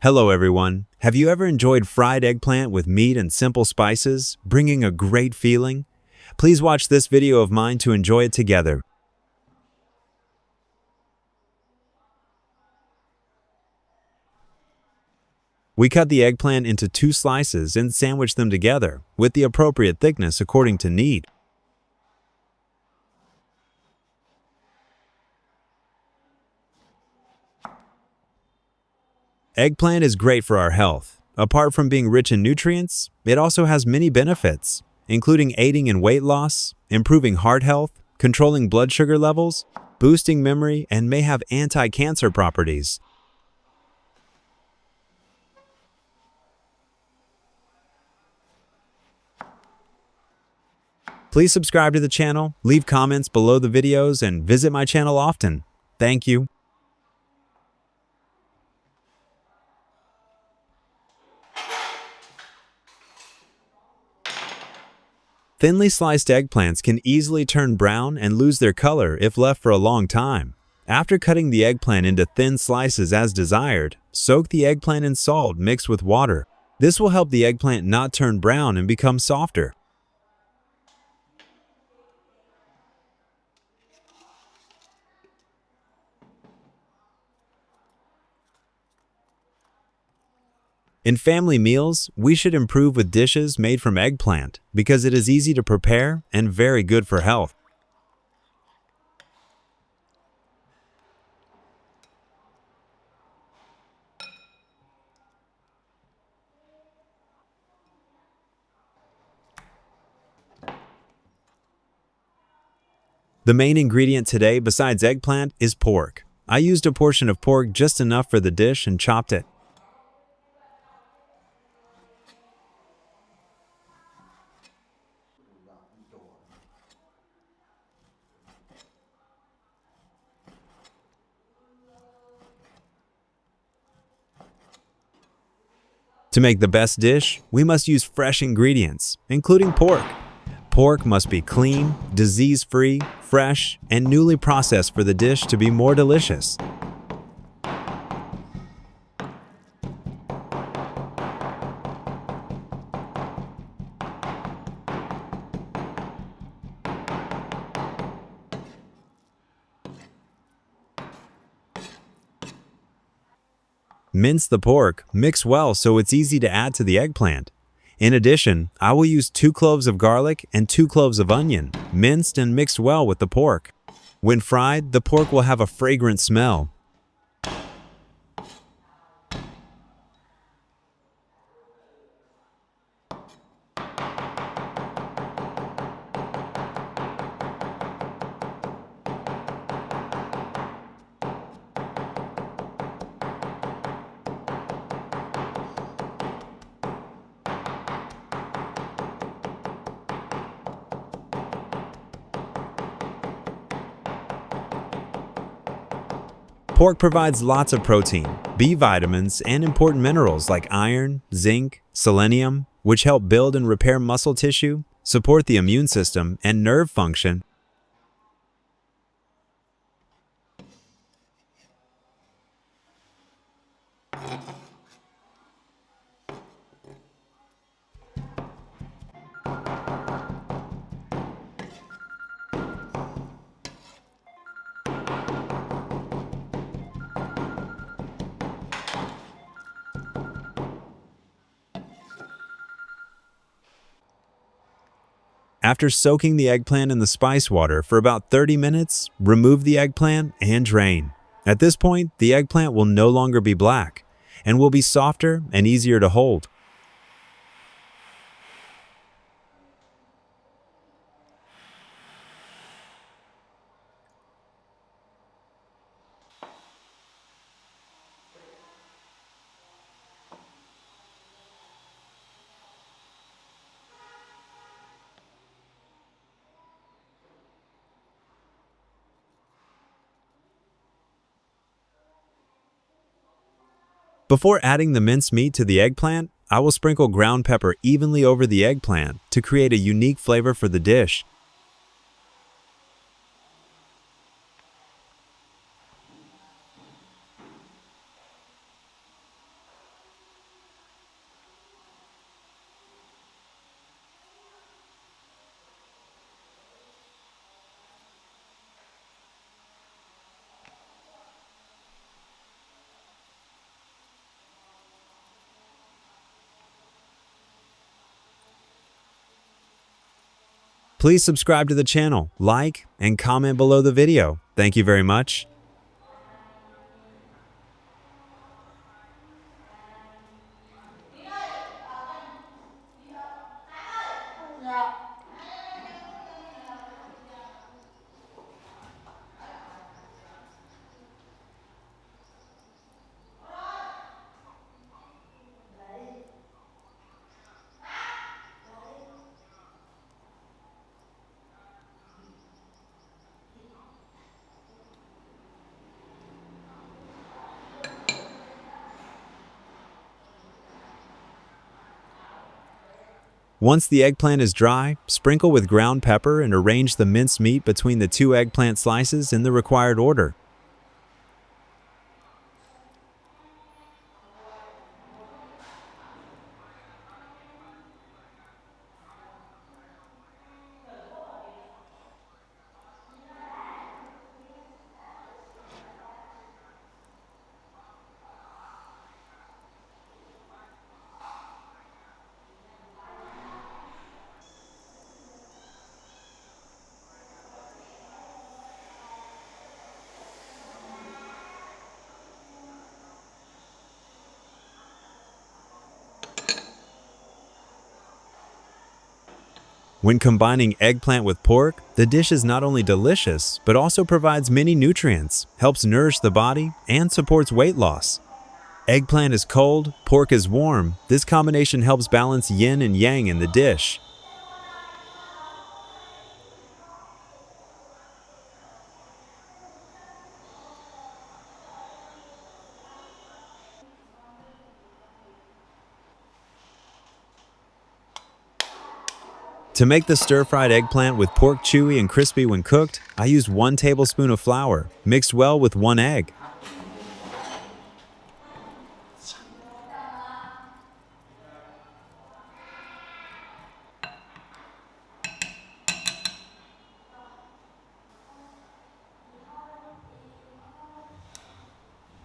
Hello everyone. Have you ever enjoyed fried eggplant with meat and simple spices, bringing a great feeling? Please watch this video of mine to enjoy it together. We cut the eggplant into 2 slices and sandwich them together, with the appropriate thickness according to need. Eggplant is great for our health. Apart from being rich in nutrients, it also has many benefits, including aiding in weight loss, improving heart health, controlling blood sugar levels, boosting memory, and may have anti-cancer properties. Please subscribe to the channel, leave comments below the videos, and visit my channel often. Thank you. Thinly sliced eggplants can easily turn brown and lose their color if left for a long time. After cutting the eggplant into thin slices as desired, soak the eggplant in salt mixed with water. This will help the eggplant not turn brown and become softer. In family meals, we should improve with dishes made from eggplant because it is easy to prepare and very good for health. The main ingredient today besides eggplant is pork. I used a portion of pork just enough for the dish and chopped it. To make the best dish, we must use fresh ingredients, including pork. Pork must be clean, disease-free, fresh, and newly processed for the dish to be more delicious. Mince the pork, mix well so it's easy to add to the eggplant. In addition, I will use 2 cloves of garlic and 2 cloves of onion, minced and mixed well with the pork. When fried, the pork will have a fragrant smell. Pork provides lots of protein, B vitamins, and important minerals like iron, zinc, selenium, which help build and repair muscle tissue, support the immune system, and nerve function. After soaking the eggplant in the spice water for about 30 minutes, remove the eggplant and drain. At this point, the eggplant will no longer be black and will be softer and easier to hold. Before adding the minced meat to the eggplant, I will sprinkle ground pepper evenly over the eggplant to create a unique flavor for the dish. Please subscribe to the channel, like, and comment below the video. Thank you very much. Once the eggplant is dry, sprinkle with ground pepper and arrange the minced meat between the 2 eggplant slices in the required order. When combining eggplant with pork, the dish is not only delicious, but also provides many nutrients, helps nourish the body, and supports weight loss. Eggplant is cold, pork is warm. This combination helps balance yin and yang in the dish. To make the stir-fried eggplant with pork chewy and crispy when cooked, I used 1 tablespoon of flour, mixed well with 1 egg.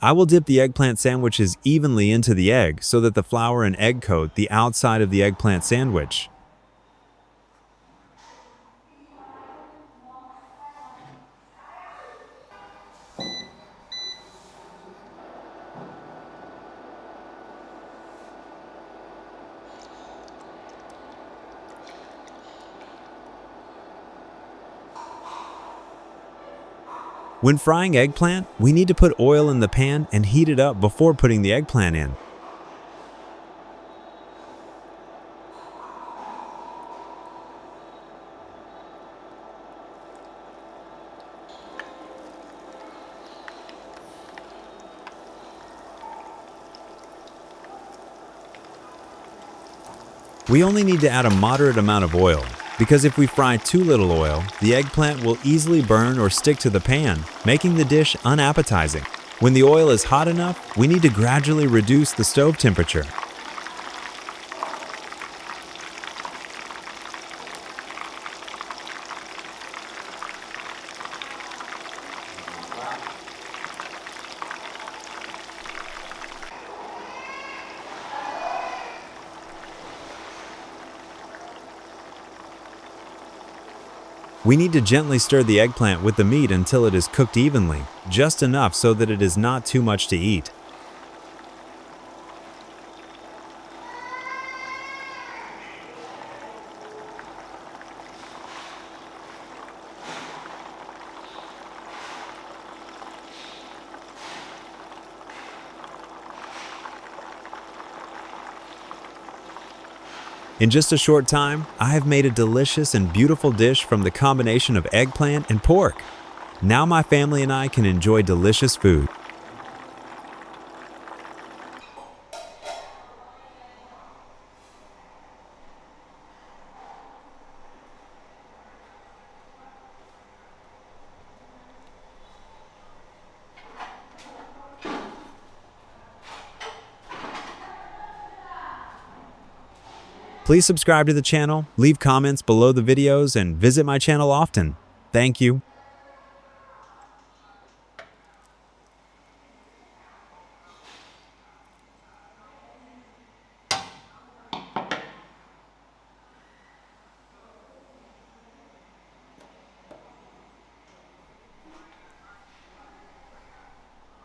I will dip the eggplant sandwiches evenly into the egg so that the flour and egg coat the outside of the eggplant sandwich. When frying eggplant, we need to put oil in the pan and heat it up before putting the eggplant in. We only need to add a moderate amount of oil, because if we fry too little oil, the eggplant will easily burn or stick to the pan, making the dish unappetizing. When the oil is hot enough, we need to gradually reduce the stove temperature. We need to gently stir the eggplant with the meat until it is cooked evenly, just enough so that it is not too much to eat. In just a short time, I have made a delicious and beautiful dish from the combination of eggplant and pork. Now my family and I can enjoy delicious food. Please subscribe to the channel, leave comments below the videos, and visit my channel often. Thank you.